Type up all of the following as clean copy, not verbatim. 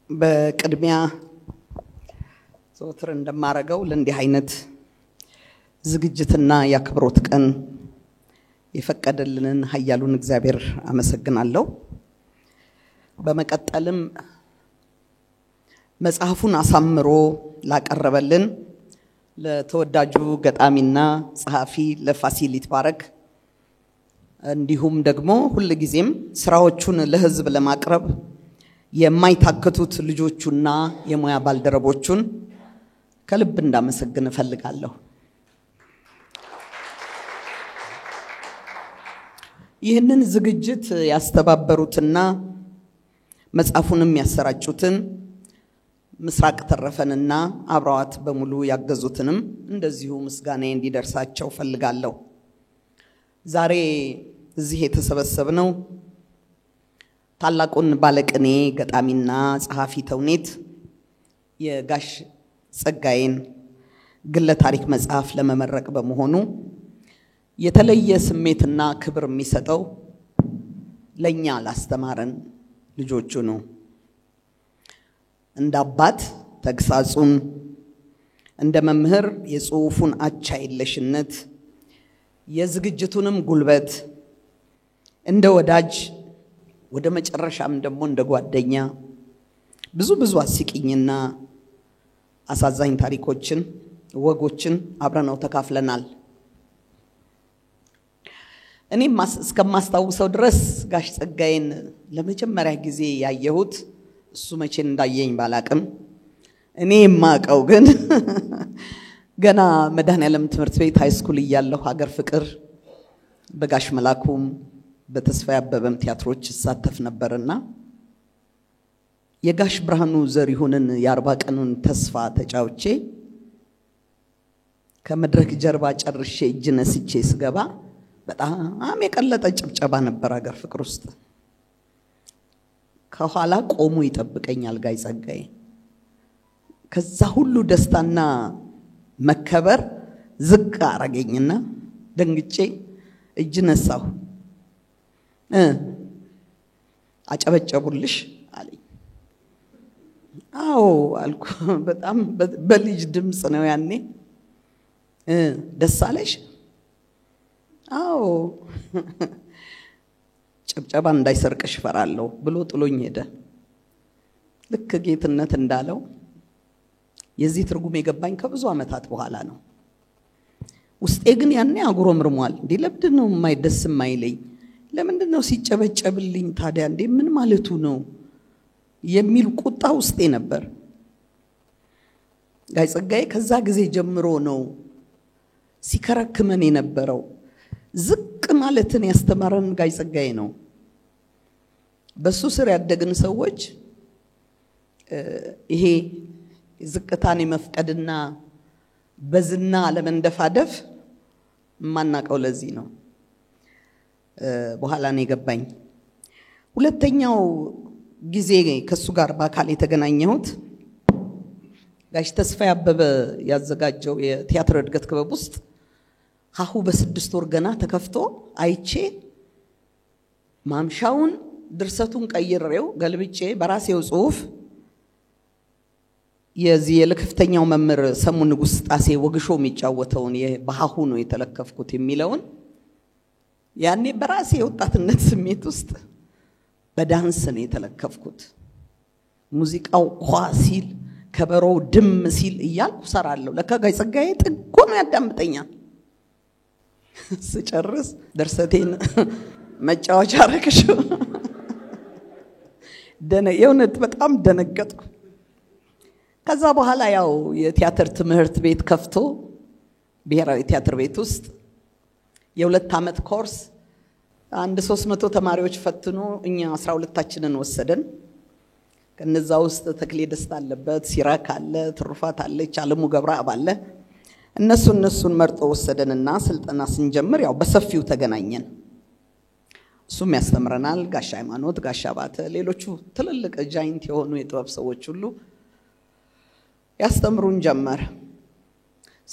በቅድሚያ ዘወትር እንደማረገው ለእንዲህ አይነት ዝግጅትና ያክብሮት ቀን የፈቀደልንን ኃያሉን እግዚአብሔር አመሰግናለሁ። በመቀጠልም መጽሐፉን አሳምሮ ላቀረበልን ለተወዳጁ ገጣሚና ጸሐፊ ለፋሲል ይትባረክ እንዲሁም ደግሞ ሁሉ ጊዜም ስራዎቹን ለሕዝብ ለማቅረብ የማይታከቱት ልጆቹና የሙያ ባልደረቦቹን ከልብ እንዳመሰግን እፈልጋለሁ። ይህንን ዝግጅት ያስተባበሩትና መጽሐፉንም ያሰራጩትን ምስራቅ ተረፈንና አብራዋት በሙሉ ያገዙትንም እንደዚሁ ምስጋና እንዲደርሳቸው ፈልጋለሁ። ዛሬ እዚህ የተሰበሰብነው ታላቁን ባለቅኔ ገጣሚና ጸሐፊ ተውኔት የጋሽ ጸጋዬን ግለ ታሪክ መጽሐፍ ለመመረቅ በመሆኑ የተለየ ስሜትና ክብር የሚሰጠው ለኛ ላስተማረን ልጆቹ ነው። እንደ አባት ተግሳጹን፣ እንደ መምህር የጽሑፉን አቻ የለሽነት፣ የዝግጅቱንም ጉልበት፣ እንደ ወዳጅ ወደ መጨረሻም ደግሞ እንደ ጓደኛ ብዙ አስቂኝና አሳዛኝ ታሪኮችን ወጎችን አብረናው ተካፍለናል። እኔም እስከማስታውሰው ድረስ ጋሽ ጸጋዬን ለመጀመሪያ ጊዜ ያየሁት እሱ መቼ እንዳየኝ ባላቅም እኔ የማቀው ግን ገና መድኃኔዓለም ትምህርት ቤት ሃይስኩል እያለሁ ሀገር ፍቅር በጋሽ መላኩም በተስፋዬ አበበም ቲያትሮች ይሳተፍ ነበርና የጋሽ ብርሃኑ ዘሪሁንን የ40 ቀኑን ተስፋ ተጫውቼ ከመድረክ ጀርባ ጨርሼ እጅ ነስቼ ስገባ በጣም የቀለጠ ጭብጨባ ነበር ሀገር ፍቅር ውስጥ። ከኋላ ቆሞ ይጠብቀኛል ጋሽ ጸጋዬ። ከዛ ሁሉ ደስታና መከበር ዝቅ አረገኝና ደንግጬ እጅ ነሳሁ። አጨበጨቡልሽ አለኝ። አዎ አልኩ። በጣም በልጅ ድምጽ ነው ያኔ። ደስ አለሽ? አዎ። ጭብጨባ እንዳይሰርቅሽ ፈራለሁ ብሎ ጥሎኝ ሄደ። ልክ ጌትነት እንዳለው የዚህ ትርጉም የገባኝ ከብዙ ዓመታት በኋላ ነው። ውስጤ ግን ያኔ አጉረምርሟል። እንዴ ለምንድን ነው የማይደስ የማይለኝ? ለምንድን ነው ሲጨበጨብልኝ ታዲያ እንዴ ምን ማለቱ ነው የሚል ቁጣ ውስጤ ነበር። ጋሽ ጸጋዬ ከዛ ጊዜ ጀምሮ ነው ሲከረክመን የነበረው። ዝቅ ማለትን ያስተማረን ጋሽ ጸጋዬ ነው። በሱ ስር ያደግን ሰዎች ይሄ ዝቅታን የመፍቀድና በዝና ለመንደፋደፍ ማናቀው ለዚህ ነው። በኋላ ነው የገባኝ። ሁለተኛው ጊዜ ከሱ ጋር በአካል የተገናኘሁት ጋሽ ተስፋዬ አበበ ያዘጋጀው የቲያትር እድገት ክበብ ውስጥ ሀሁ በ6 ወር ገና ተከፍቶ አይቼ ማምሻውን ድርሰቱን ቀይሬው ገልብጬ በራሴው ጽሑፍ የዚህ የለከፍተኛው መምህር ሰሙ ንጉስ ጣሴ ወግሾ የሚጫወተውን በሀሁ ነው የተለከፍኩት የሚለውን ያኔ በራሴ ወጣትነት ስሜት ውስጥ በዳንስ ነው የተለከፍኩት። ሙዚቃው ኳ ሲል ከበሮው ድም ሲል እያልኩ ሰራለሁ። ለካ ጋሽ ጸጋዬ ጥጎ ነው ያዳምጠኛል። ስጨርስ ድርሰቴን መጫወቻ አረግሽው። የእውነት በጣም ደነገጥኩ። ከዛ በኋላ ያው የቲያትር ትምህርት ቤት ከፍቶ ብሔራዊ ቲያትር ቤት ውስጥ የ2 ዓመት ኮርስ 300 ተማሪዎች ፈትኖ እኛ 12ታችንን ወሰደን። ከነዛ ውስጥ ተክሌ ደስታ አለበት፣ ሲራክ አለ፣ ትሩፋት አለች፣ አለሙ ገብረአብ አለ። እነሱን መርጦ ወሰደንና ስልጠና ስንጀምር ያው በሰፊው ተገናኘን። እሱም ያስተምረናል። ጋሽ ሃይማኖት፣ ጋሽ አባተ፣ ሌሎቹ ትልልቅ ጃይንት የሆኑ የጥበብ ሰዎች ሁሉ ያስተምሩን ጀመር።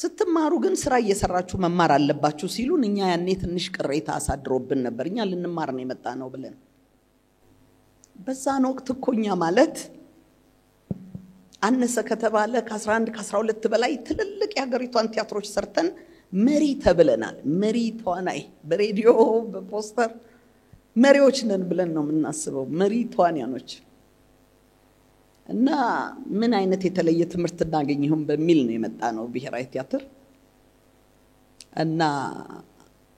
ስትማሩ ግን ስራ እየሰራችሁ መማር አለባችሁ ሲሉን እኛ ያኔ ትንሽ ቅሬታ አሳድሮብን ነበር። እኛ ልንማር ነው የመጣነው ብለን በዛን ወቅት እኮኛ ማለት አነሰ ከተባለ ከ11 ከ12 በላይ ትልልቅ የሀገሪቷን ቲያትሮች ሰርተን መሪ ተብለናል። መሪ ተዋናይ በሬዲዮ በፖስተር መሪዎች ነን ብለን ነው የምናስበው፣ መሪ ተዋናዮች። እና ምን አይነት የተለየ ትምህርት እናገኝሁም በሚል ነው የመጣነው ብሔራዊ ቲያትር። እና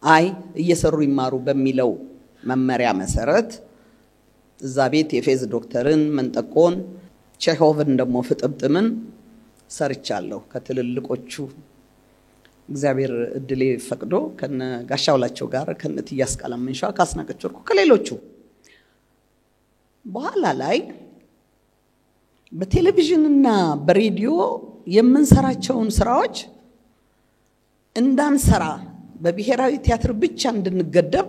አይ እየሰሩ ይማሩ በሚለው መመሪያ መሰረት እዛ ቤት የፌዝ ዶክተርን መንጠቆን ቼሆቭን ደሞ ፍጥምጥምን ሰርቻለሁ ከትልልቆቹ እግዚአብሔር እድሌ ፈቅዶ ከነ ጋሻውላቸው ጋር ከነ ትያስ ቃላምንሻ ካስናቀጭርኩ ከሌሎቹ በኋላ ላይ በቴሌቪዥንና በሬዲዮ የምንሰራቸውን ስራዎች እንዳንሰራ በብሔራዊ ቲያትር ብቻ እንድንገደብ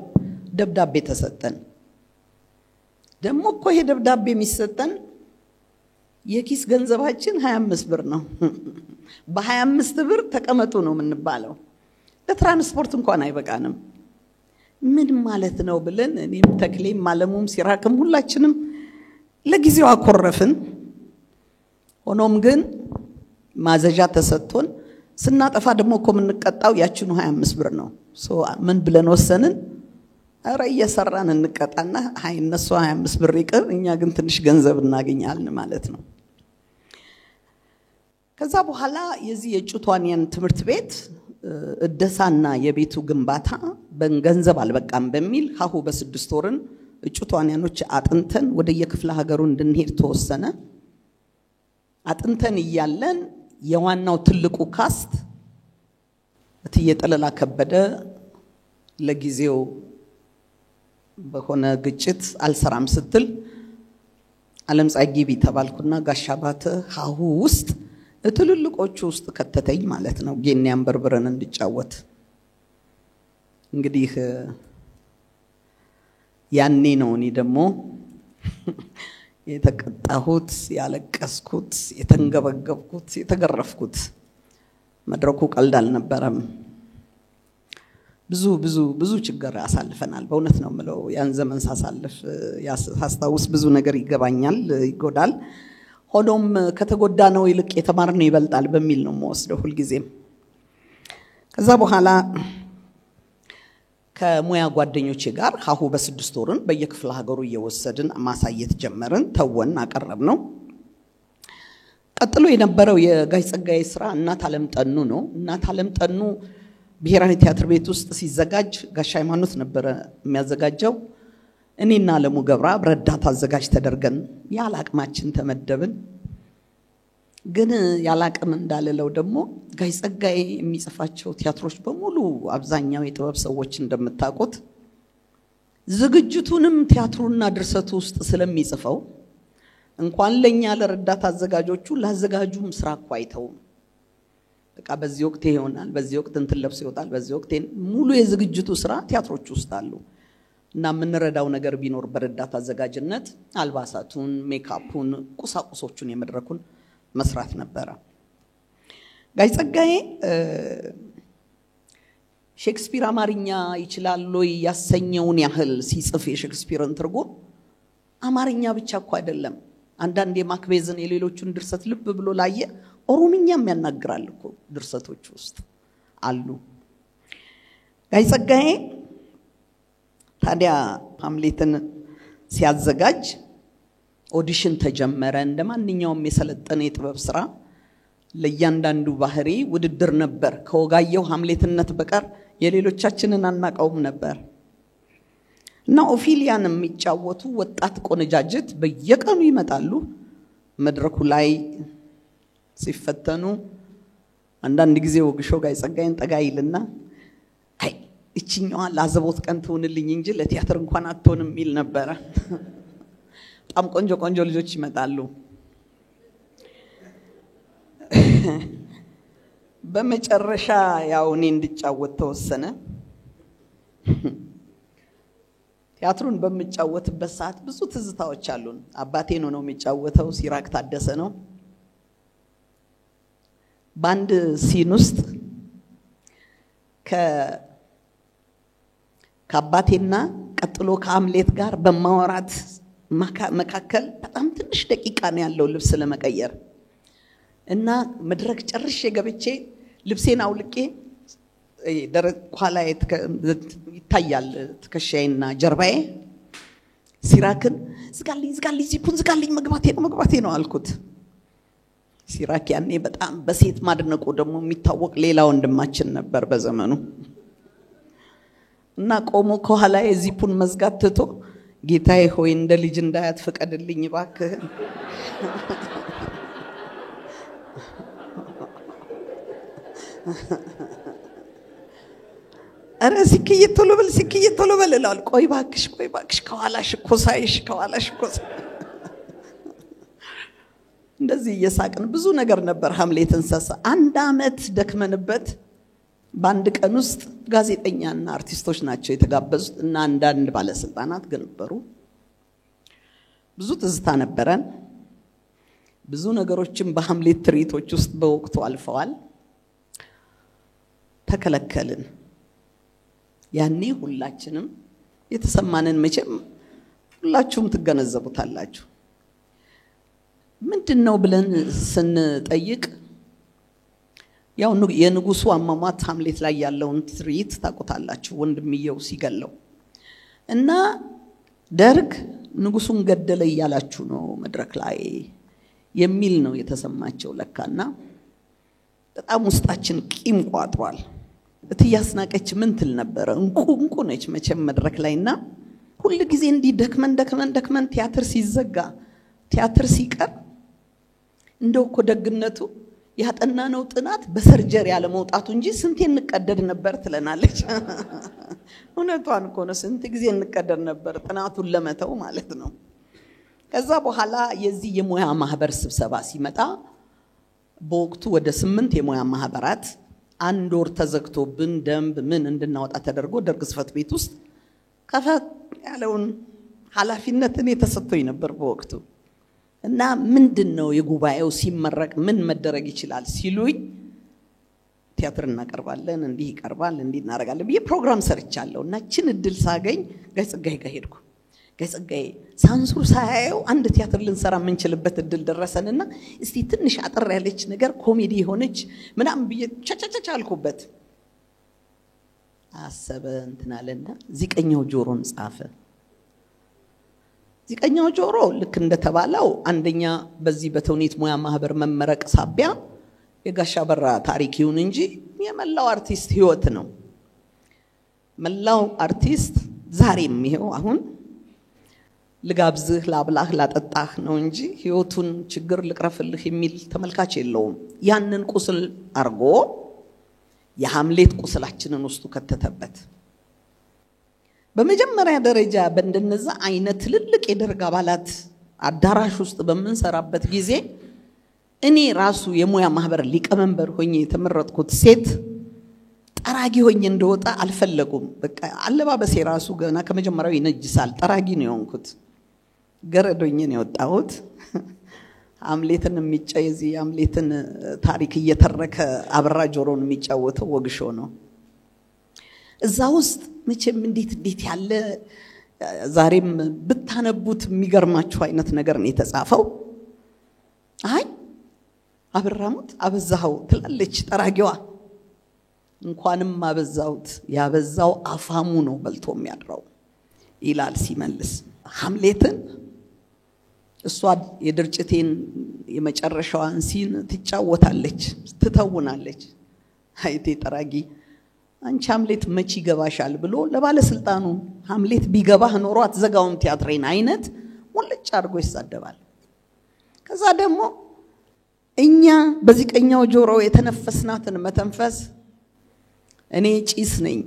ደብዳቤ ተሰጠን። ደሞ እኮ ይሄ ደብዳቤ የሚሰጠን የኪስ ገንዘባችን 25 ብር ነው። በ25 ብር ተቀመጡ ነው የምንባለው። ለትራንስፖርት እንኳን አይበቃንም። ምን ማለት ነው ብለን እኔም ተክሌም ማለሙም ሲራክም ሁላችንም ለጊዜው አኮረፍን። ሆኖም ግን ማዘዣ ተሰጥቶን ስናጠፋ ደግሞ እኮ የምንቀጣው ያችኑ 25 ብር ነው። ምን ብለን ወሰንን? አረ እየሰራን እንቀጣና አይ እነሱ 25 ብር ይቅር እኛ ግን ትንሽ ገንዘብ እናገኛለን ማለት ነው። ከዛ በኋላ የዚህ የጩቷንያን ትምህርት ቤት እደሳና የቤቱ ግንባታ በገንዘብ አልበቃም በሚል ሀሁ በ6 ወርን ጩቷንያኖች አጥንተን ወደ የክፍለ ሀገሩ እንድንሄድ ተወሰነ። አጥንተን እያለን የዋናው ትልቁ ካስት እትዬ ጠለላ ከበደ ለጊዜው በሆነ ግጭት አልሰራም ስትል ዓለም ፀሐይ ግቢ ተባልኩና ጋሻባተ ሀሁ ውስጥ እትልልቆቹ ውስጥ ከተተኝ ማለት ነው። ጌኒያን በርበረን እንድጫወት እንግዲህ ያኔ ነው እኔ ደግሞ የተቀጣሁት፣ ያለቀስኩት፣ የተንገበገብኩት፣ የተገረፍኩት። መድረኩ ቀልድ አልነበረም። ብዙ ችግር አሳልፈናል። በእውነት ነው የምለው ያን ዘመን ሳስታውስ ብዙ ነገር ይገባኛል፣ ይጎዳል። ሆኖም ከተጎዳነው ይልቅ የተማርነው ይበልጣል በሚል ነው የምወስደው ሁልጊዜም። ከዛ በኋላ ከሙያ ጓደኞቼ ጋር ሀሁ በ6 ወርን በየክፍለ ሀገሩ እየወሰድን ማሳየት ጀመርን። ተወን አቀረብነው። ቀጥሎ የነበረው የጋሽ ጸጋዬ ስራ እናት ዓለም ጠኑ ነው። እናት ዓለም ጠኑ ብሔራዊ ቲያትር ቤት ውስጥ ሲዘጋጅ ጋሽ ሃይማኖት ነበር የሚያዘጋጀው። እኔና አለሙ ገብራ ረዳት አዘጋጅ ተደርገን ያላቅማችን ተመደብን። ግን ያላቅም እንዳለለው ደግሞ ጋሽ ጸጋዬ የሚጽፋቸው ቲያትሮች በሙሉ አብዛኛው የጥበብ ሰዎች እንደምታውቁት ዝግጅቱንም ቲያትሩና ድርሰቱ ውስጥ ስለሚጽፈው እንኳን ለኛ ለረዳት አዘጋጆቹ ላዘጋጁም ስራ ቋይተው በቃ በዚህ ወቅት ይሆናል፣ በዚህ ወቅት እንትን ለብሶ ይወጣል፣ በዚህ ወቅት ሙሉ የዝግጅቱ ስራ ቲያትሮች ውስጥ አሉ። እና ምንረዳው ነገር ቢኖር በረዳት አዘጋጅነት አልባሳቱን፣ ሜካፑን፣ ቁሳቁሶቹን የመድረኩን መስራት ነበር። ጋሽ ጸጋዬ ሼክስፒር አማርኛ ይችላል ወይ ያሰኘውን ያህል ሲጽፍ የሼክስፒርን ትርጉም አማርኛ ብቻ እኮ አይደለም። አንዳንድ የማክቤዝን የሌሎቹን ድርሰት ልብ ብሎ ላየ ኦሮምኛም ያናግራል እኮ ድርሰቶች ውስጥ አሉ። ጋሽ ጸጋዬ ታዲያ ሃምሌትን ሲያዘጋጅ ኦዲሽን ተጀመረ። እንደማንኛውም የሰለጠነ የጥበብ ስራ ለእያንዳንዱ ባህሪ ውድድር ነበር። ከወጋየው ሃምሌትነት በቀር የሌሎቻችንን አናቀውም ነበር። እና ኦፊሊያን የሚጫወቱ ወጣት ቆነጃጅት በየቀኑ ይመጣሉ። መድረኩ ላይ ሲፈተኑ አንዳንድ ጊዜ ወግሾ ጋሽ ጸጋዬን ጠጋ ይልና አይ እቺኛዋ ላዘቦት ቀን ትሆንልኝ እንጂ ለቲያትር እንኳን አትሆንም ይል ነበር። በጣም ቆንጆ ልጆች ይመጣሉ። በመጨረሻ ያው እኔ እንድጫወት ተወሰነ። ቲያትሩን በመጫወትበት ሰዓት ብዙ ትዝታዎች አሉን። አባቴ ነው የሚጫወተው፣ ሲራክ ታደሰ ነው። ባንድ ሲን ውስጥ ከአባቴና ቀጥሎ ከአምሌት ጋር በማወራት መካከል በጣም ትንሽ ደቂቃ ነው ያለው ልብስ ለመቀየር እና መድረክ ጨርሼ ገብቼ ልብሴን አውልቄ ደረቅ ኋላ ይታያል ትከሻዬና ጀርባዬ ሲራክን ዝጋልኝ ዚፑን ዝጋልኝ መግባቴ ነው አልኩት ሲራክ ያኔ በጣም በሴት ማድነቁ ደግሞ የሚታወቅ ሌላ ወንድማችን ነበር በዘመኑ እና ቆሞ ከኋላ የዚፑን መዝጋት ትቶ ጌታዬ ሆይ እንደ ልጅ እንዳያት ፍቀድልኝ እባክህ አረ ሲክዬ ቶሎ በል እላል ቆይ ባክሽ ከኋላሽ ኮሳይሽ እንደዚህ እየሳቅን ብዙ ነገር ነበር ሐምሌትን ሰሳ አንድ አመት ደክመንበት በአንድ ቀን ውስጥ ጋዜጠኛና አርቲስቶች ናቸው የተጋበዙት እና አንዳንድ ባለስልጣናት ገነበሩ ብዙ ትዝታ ነበረን ብዙ ነገሮችን በሐምሌት ትርኢቶች ውስጥ በወቅቱ አልፈዋል ተከለከልን ያኔ ሁላችንም የተሰማንን መቼም ሁላችሁም ትገነዘቡታላችሁ ምንድነው ብለን ስንጠይቅ ያው የንጉሱ አማማት ሐምሌት ላይ ያለውን ትርኢት ታቆታላችሁ ወንድምየው ሲገለው እና ደርግ ንጉሱን ገደለ ይያላችሁ ነው መድረክ ላይ የሚል ነው የተሰማቸው ለካና በጣም ውስጣችን ቂም ቋጥሯል እትያስናቀች ምን ትል ነበር እንቁ ነች መቼም መድረክ ላይና ሁሉ ጊዜ እንዲ ደክመን ቲያትር ሲዘጋ ቲያትር ሲቀር እንደው እኮ ደግነቱ ያጠናነው ጥናት በሰርጀሪ ያለ መውጣቱ እንጂ ስንቴ እንቀደድ ነበር ትለናለች እውነቷን እኮ ነው ስንት ጊዜ እንቀደድ ነበር ጥናቱን ለመተው ማለት ነው ከዛ በኋላ የዚህ የሙያ ማህበር ስብሰባ ሲመጣ በወቅቱ ወደ 8 የሙያ ማህበራት አንድ ወር ተዘግቶብን ደንብ ምን እንድናወጣ ተደርጎ ደርግ ጽፈት ቤት ውስጥ ከፈት ያለውን ኃላፊነትን የተሰጠኝ ነበር በወቅቱ እና ምንድነው የጉባኤው ሲመረቅ ምን መደረግ ይችላል ሲሉኝ ቲያትር እናቀርባለን እንዲህ ይቀርባል እንዲህ እናረጋለን በየ ፕሮግራም ሰርቻለሁና እቺን እድል ሳገኝ ጋይጽጋይ ጋር ሄድኩ ጋይጽጋይ ሳንሱር ሳያየው አንድ ቲያትር ልንሰራ የምንችልበት እድል ደረሰንና እስቲ ትንሽ አጥር ያለች ነገር ኮሜዲ ሆነች ምናምን በየ ቻቻቻ አልኩበት አሰበ እንትናለና ዚቀኛው ጆሮን ጻፈ ዚቀኛው ጆሮ ልክ እንደተባለው አንደኛ በዚህ በተውኔት ሙያ ማህበር መመረቅ ሳቢያ የጋሻ በራ ታሪክ ይሁን እንጂ የመላው አርቲስት ህይወት ነው መላው አርቲስት ዛሬም ይሄው አሁን ልጋብዝህ ላብላህ ላጠጣህ ነው እንጂ ህይወቱን ችግር ልቅረፍልህ የሚል ተመልካች የለውም ያንን ቁስል አርጎ የሐምሌት ቁስላችንን ውስጡ ከተተበት በመጀመሪያ ደረጃ በእንደነዛ አይነት ትልልቅ የደርግ አባላት አዳራሽ ውስጥ በመንሰራበት ጊዜ እኔ ራሱ የሙያ ማህበር ሊቀመንበር ሆኜ የተመረጥኩት ሴት ጠራጊ ሆኜ እንደወጣ አልፈለጉም በቃ አለባበሴ ራሱ ገና ከመጀመሪያው ይነጅሳል ጠራጊ ነው የሆንኩት ገረዶኝ ነው የወጣሁት ሐምሌትን የሚጫየዚ ሐምሌትን ታሪክ እየተረከ አብራ ጆሮን የሚጫወተው ወግሾ ነው እዛ ውስጥ መቼም እንዴት ያለ ዛሬም ብታነቡት የሚገርማችሁ አይነት ነገር ነው የተጻፈው አይ አብራሙት አበዛው ትላለች ጠራጊዋ እንኳንም አበዛውት ያበዛው አፋሙ ነው በልቶ የሚያድረው ይላል ሲመልስ ሐምሌትን እሷ የድርጭቴን የመጨረሻዋን ሲን ትጫወታለች ትተውናለች አይቴ ጠራጊ አንቺ ሐምሌት መቼ ይገባሻል ብሎ ለባለስልጣኑ ሐምሌት ቢገባህ ኖሮ አትዘጋውም ቲያትሬን አይነት ወልጭ አድርጎ ይሳደባል ከዛ ደግሞ እኛ በዚህ ቀኛው ጆሮ የተነፈስናትን መተንፈስ እኔ ጪስ ነኝ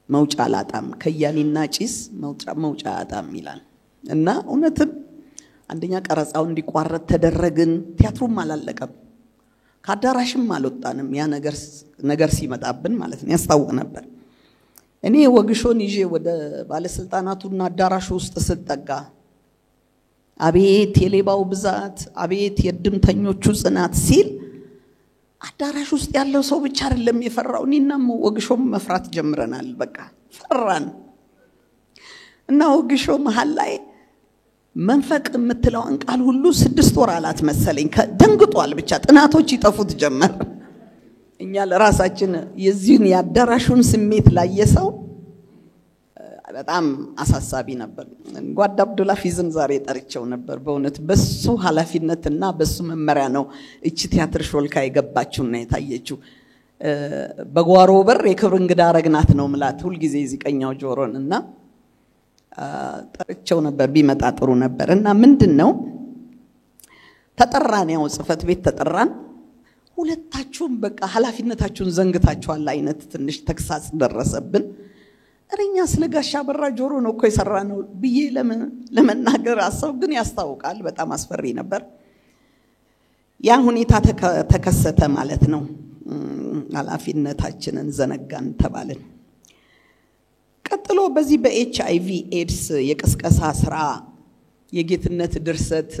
መውጫ አላጣም ከያኒና ጪስ መውጫ አጣም ይላል እና እውነትም አንደኛ ቀረጻው እንዲቋረጥ ተደረግን ቲያትሩም አላለቀም ካዳራሽም አልወጣንም ያ ነገር ሲመጣብን ማለት ነው ያስታውቅ ነበር እኔ ወግሾን ይዤ ወደ ባለስልጣናቱና አዳራሹ ውስጥ ስጠጋ አቤት የሌባው ብዛት አቤት የድምተኞቹ ጽናት ሲል አዳራሽ ውስጥ ያለው ሰው ብቻ አይደለም የፈራው እኔና ወግሾም መፍራት ጀምረናል በቃ ፈራን እና ወግሾ መሃል ላይ መንፈቅ የምትለውን ቃል ሁሉ 6 ወር አላት መሰለኝ ደንግጧል ብቻ ጥናቶች ይጠፉት ጀመር እኛ ለራሳችን የዚህን ያዳራሹን ስሜት ላየሰው በጣም አሳሳቢ ነበር ጓድ አብዱላ ፊዝን ዛሬ ጠርቸው ነበር በእውነት በሱ ሐላፊነትና በሱ መመሪያ ነው እቺ ቲያትር ሾልካ የገባችውና የታየችው በጓሮ በር የክብር እንግዳ አረግናት ነው ምላት ሁሉ ጊዜ እዚቀኛው ጆሮንና ጠርቸው ነበር ቢመጣ ጥሩ ነበርና ምንድነው ተጠራን ያው ጽፈት ቤት ተጠራን ሁለታችሁም በቃ ሐላፊነታችሁን ዘንግታችኋል አይነት ትንሽ ተክሳስ ደረሰብን እረኛ ስለጋሻ በራ ጆሮ ነው እኮ የሰራነው ብዬ ለመናገር አሰብ ግን ያስታውቃል በጣም አስፈሪ ነበር ያ ሁኔታ ተከሰተ ማለት ነው ሐላፊነታችንን ዘነጋን ተባልን ቀጥሎ በዚህ በኤችአይቪ ኤድስ የቅስቀሳ ስራ የጌትነት ድርሰት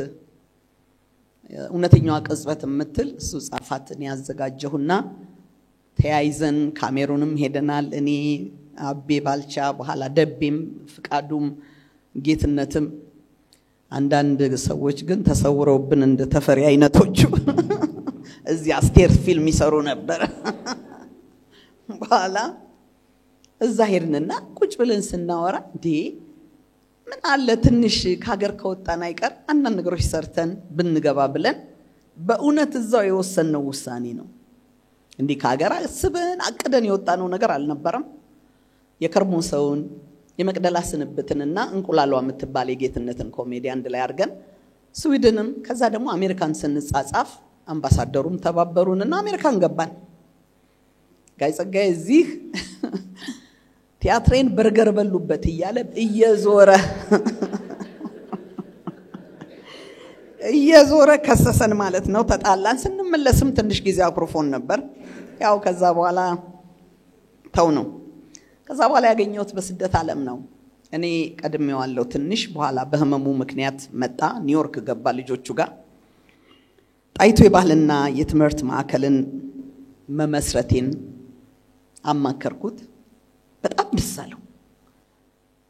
እውነተኛው ቅጽበት ምትል እሱ ጻፋትን ያዘጋጀሁና ተያይዘን ካሜሩንም ሄደናል እኔ አቤ ባልቻ በኋላ ደቤም ፍቃዱም ጌትነትም አንዳንድ ሰዎች ግን ተሰውረውብን እንደ ተፈሪ አይነቶቹ እዚህ አስቴር ፊልም ይሰሩ ነበር በኋላ እዛ ሄድንና ቁጭ ብለን ስናወራ ምን አለ ትንሽ ከሀገር ከወጣን አይቀር አንዳንድ ነገሮች ሰርተን ብንገባ ብለን በእውነት እዛው የወሰነው ውሳኔ ነው እንዲህ ከሀገር አስበን አቅደን የወጣነው ነገር አልነበረም የከርሞ ሰውን የመቅደላ ስንብትንና እንቁላሏ የምትባል የጌትነትን ኮሜዲ አንድ ላይ አድርገን ስዊድንም ከዛ ደግሞ አሜሪካን ስንጻጻፍ አምባሳደሩም ተባበሩንና አሜሪካን ገባን ጋይ ጸጋዬ እዚህ ቲያትሬን በርገር በሉበት እያለ እየዞረ ከሰሰን ማለት ነው ተጣላን ስንመለስም ትንሽ ጊዜ አኩርፎን ነበር ያው ከዛ በኋላ ተው ነው ከዛ በኋላ ያገኘሁት በስደት ዓለም ነው እኔ ቀድሜዋለሁ ትንሽ በኋላ በህመሙ ምክንያት መጣ ኒውዮርክ ገባ ልጆቹ ጋር ጣይቱ የባህልና የትምህርት ማዕከልን መመስረቴን አማከርኩት በጣም ደስ አለው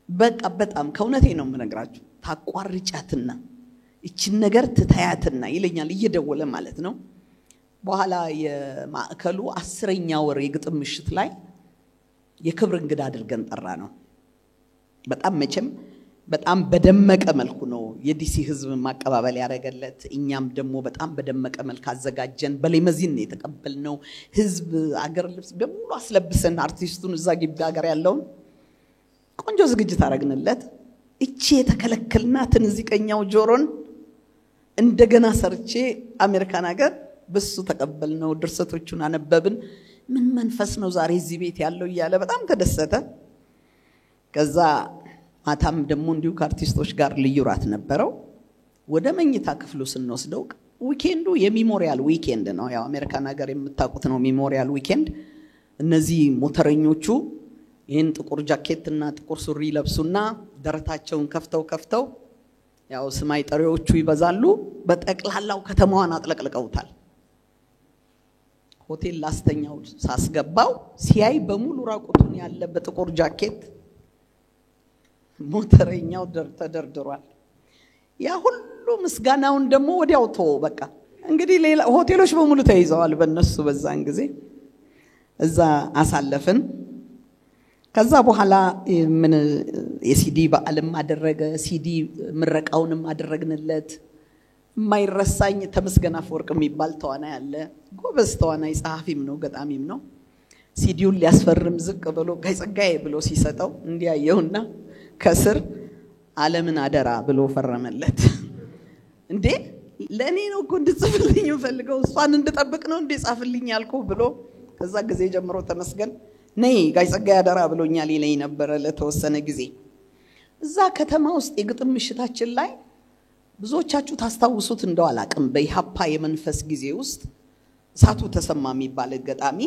በቃ በጣም ከእውነቴ ነው የምነግራችሁ ታቋርጫትና እቺን ነገር ትታያትና ይለኛል እየደወለ ማለት ነው በኋላ የማዕከሉ 10ኛ ወር የግጥም ምሽት ላይ የክብር እንግዳ አድርገን ጠራ ነው በጣም መቼም በጣም በደመቀ መልኩ ነው የዲሲ ህዝብ ማቀባበል ያደረገለት እኛም ደግሞ በጣም በደመቀ መልኩ አዘጋጀን በሌመዚን የተቀበልነው ህዝብ አገር ልብስ በሙሉ አስለብሰን አርቲስቱን እዛ ግቢ አገር ያለው ቆንጆ ዝግጅት አረግንለት እቺ የተከለከልናትን እዚቀኛው ጆሮን እንደገና ሰርቼ አሜሪካን ሀገር በሱ ተቀበልነው ድርሰቶቹን አነበብን ምን መንፈስ ነው ዛሬ እዚህ ቤት ያለው ይያለ በጣም ተደሰተ ከዛ ማታም ደግሞ እንዲሁ ከአርቲስቶች ጋር ልዩራት ነበረው ወደ መኝታ ክፍሉ ስንወስደው ዊኬንዱ የሚሞሪያል ዊኬንድ ነው ያው አሜሪካን ሀገር የምታውቁት ነው ሚሞሪያል ዊኬንድ እነዚህ ሞተረኞቹ ይሄን ጥቁር ጃኬትና ጥቁር ሱሪ ለብሱና ደረታቸውን ከፍተው ያው ስማይ ጠሪዎቹ ይበዛሉ በጠቅላላው ከተማዋን አጥለቅልቀውታል ሆቴል ላስተኛው ሳስገባው ሲያይ በሙሉ ራቁቱን ያለ በጥቁር ጃኬት ሞተረኛው ተደርድሯል ያ ሁሉ ምስጋናውን ደግሞ ወዲያው ተወ በቃ እንግዲህ ሌላ ሆቴሎች በሙሉ ተይዘዋል በእነሱ በዛን ጊዜ እዛ አሳለፈን ከዛ በኋላ ምን የሲዲ በአለም አደረገ ሲዲ ምረቃውንም አደረግንለት ማይረሳኝ ተመስገና አፈወርቅ የሚባል ተዋናይ አለ ጎበዝ ተዋናይ ጸሐፊም ነው ገጣሚም ነው ሲዲውን ሊያስፈርም ዝቅ ብሎ ጋይ ጸጋዬ ብሎ ሲሰጠው እንዲያየውና ከስር ዓለምን አደራ ብሎ ፈረመለት እንዴ ለኔ ነው እኮ እንድጽፍልኝ ፈልገው እሷን እንድጠብቅ ነው እንዴ ጻፍልኝ ያልኩ ብሎ ከዛ ጊዜ ጀምሮ ተመስገን ነይ ጋይ ጸጋዬ አደራ ብሎኛል ይለኝ ነበር ለተወሰነ ጊዜ እዛ ከተማ ውስጥ የግጥም ምሽታችን ላይ ብዙዎቻችሁ ታስታውሱት እንደው አላቅም በኢሃፓ የመንፈስ ጊዜ ውስጥ ሳቱ ተሰማ የሚባል ገጣሚ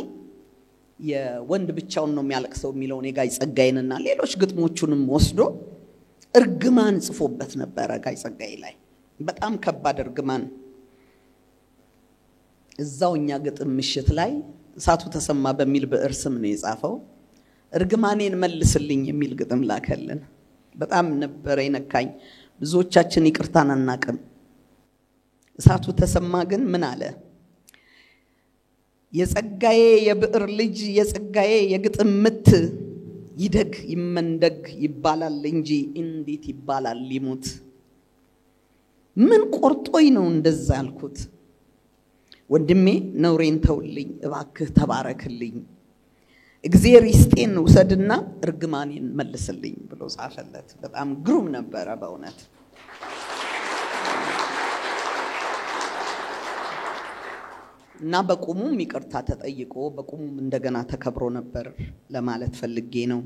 የወንድ ብቻውን ነው የሚያለቅሰው የሚለውን የጋይ ጸጋዬንና ሌሎች ግጥሞቹንም ወስዶ እርግማን ጽፎበት ነበር ጋይ ጸጋዬ ላይ በጣም ከባድ እርግማን እዛውኛ ግጥም ምሽት ላይ እሳቱ ተሰማ በሚል ብዕር ስም ነው የጻፈው እርግማኔን መልስልኝ የሚል ግጥም ላከልን በጣም ነበር የነካኝ ብዙዎቻችን ይቅርታን አናቅም እሳቱ ተሰማ ግን ምን አለ የጸጋዬ የብዕር ልጅ የጸጋዬ የግጥም ምት ይደግ ይመንደግ ይባላል እንጂ እንዴት ይባላል ሊሙት ምን ቆርጦይ ነው እንደዛ ያልኩት ወንድሜ ነውሬን ተውልኝ እባክህ ተባረክልኝ እግዚአብሔር ይስጤን ውሰድና እርግማኔን መልስልኝ ብሎ ጻፈለት በጣም ግሩም ነበር በእውነት እና በቁሙም ይቅርታ ተጠይቆ በቁሙም እንደገና ተከብሮ ነበር ለማለት ፈልጌ ነው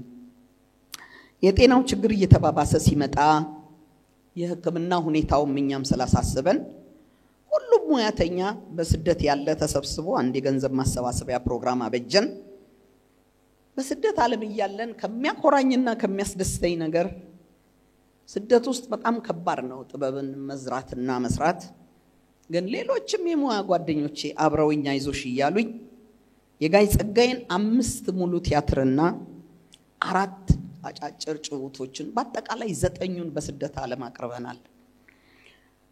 የጤናው ችግር እየተባባሰ ሲመጣ የሕክምና ሁኔታው ምኛም ስላሳስበን ሁሉም ሙያተኛ በስደት ያለ ተሰብስቦ አንድ የገንዘብ ማሰባሰቢያ ፕሮግራም አበጀን በስደት ዓለም ይያለን ከሚያኮራኝና ከሚያስደስተኝ ነገር ስደት ውስጥ በጣም ከባድ ነው ጥበብን መዝራትና መስራት ግን ሌሎችም የሙያ ጓደኞቼ አብረውኝ አይዞሽ ይያሉኝ የጋይ ጸጋዬን 5 ሙሉ ቲያትርና 4 አጫጭር ጭውውቶችን በአጠቃላይ 9ን በስደት ዓለም አቅርበናል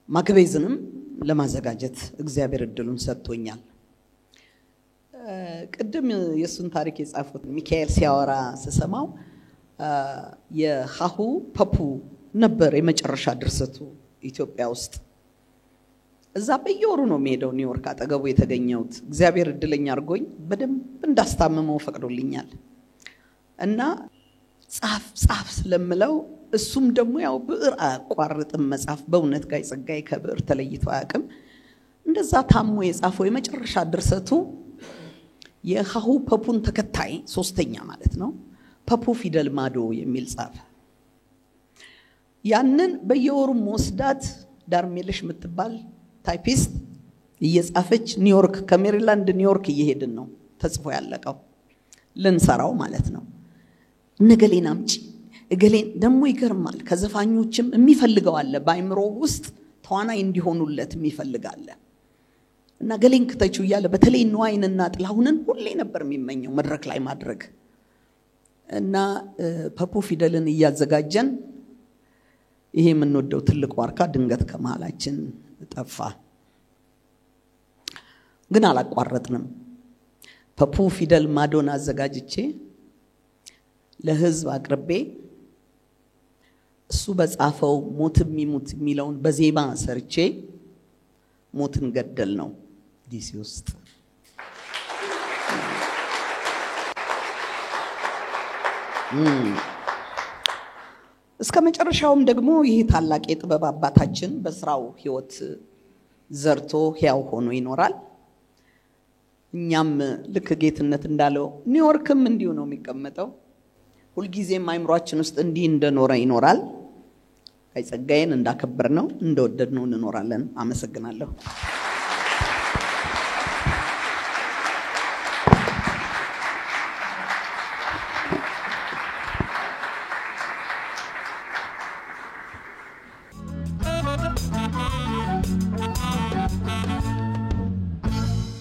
ማግቤዝንም ለማዘጋጀት እግዚአብሔር እድሉን ሰጥቶኛል ቅድም የሱን ታሪክ የጻፉት ሚካኤል ሲያወራ ስሰማው የሃሁ ፐፑ ነበር የመጨረሻ ድርሰቱ ኢትዮጵያ ውስጥ እዛ በየወሩ ነው የሚሄደው ኒውዮርክ አጠገቡ የተገኘውት እግዚአብሔር እድለኛ አርጎኝ በደንብ እንዳስታመመው ፈቅዶልኛል እና ጻፍ ስለምለው እሱም ደግሞ ያው ብዕር አቋርጥም መጻፍ በእውነት ጋይ ጸጋዬ ከብዕር ተለይቶ አያውቅም እንደዛ ታሞ የጻፈው የመጨረሻ ድርሰቱ የሃሁ ፐፑን ተከታይ ሶስተኛ ማለት ነው ፐፑ ፊደል ማዶ የሚል ጻፈ ያንን በየወሩ ወስዳት ዳርሜልሽ ምትባል ታይፒስት እየጻፈች ኒውዮርክ ከሜሪላንድ ኒውዮርክ እየሄድን ነው ተጽፎ ያለቀው ለንሰራው ማለት ነው ነገሌን አምጪ እገሌን ደሞ ይገርማል ከዘፋኞችም የሚፈልገው አለ ባይምሮ ውስጥ ተዋናይ እንዲሆኑለት የሚፈልጋለ እና ገሌን ከተቹ ያለ በተለይ ነዋይንና ጥላሁንን ሁሌ ነበር የሚመኘው መድረክ ላይ ማድረግ እና ፐፑ ፊደልን እያዘጋጀን ይሄ የምንወደው ትልቅ ዋርካ ድንገት ከመሃላችን ጠፋ ግን አላቋረጥንም ፐፑ ፊደል ማዶን አዘጋጅቼ ለህዝብ አቅርቤ እሱ በጻፈው ሞትም ይሙት የሚለውን በዜማ ሰርቼ ሞትን ገደል ነው ዲሲ ውስጥ እስከ መጨረሻውም ደግሞ ይሄ ታላቅ የጥበብ አባታችን በስራው ህይወት ዘርቶ ሕያው ሆኖ ይኖራል እኛም ልክ ጌትነት እንዳለው ኒውዮርክም እንዲሁ ነው የሚቀመጠው ሁሉ ጊዜም አይምሮአችን ውስጥ እንዲህ እንደኖረ ይኖራል ጋይ ጸጋዬን እንዳከበር ነው እንደወደድነው እንኖራለን አመሰግናለሁ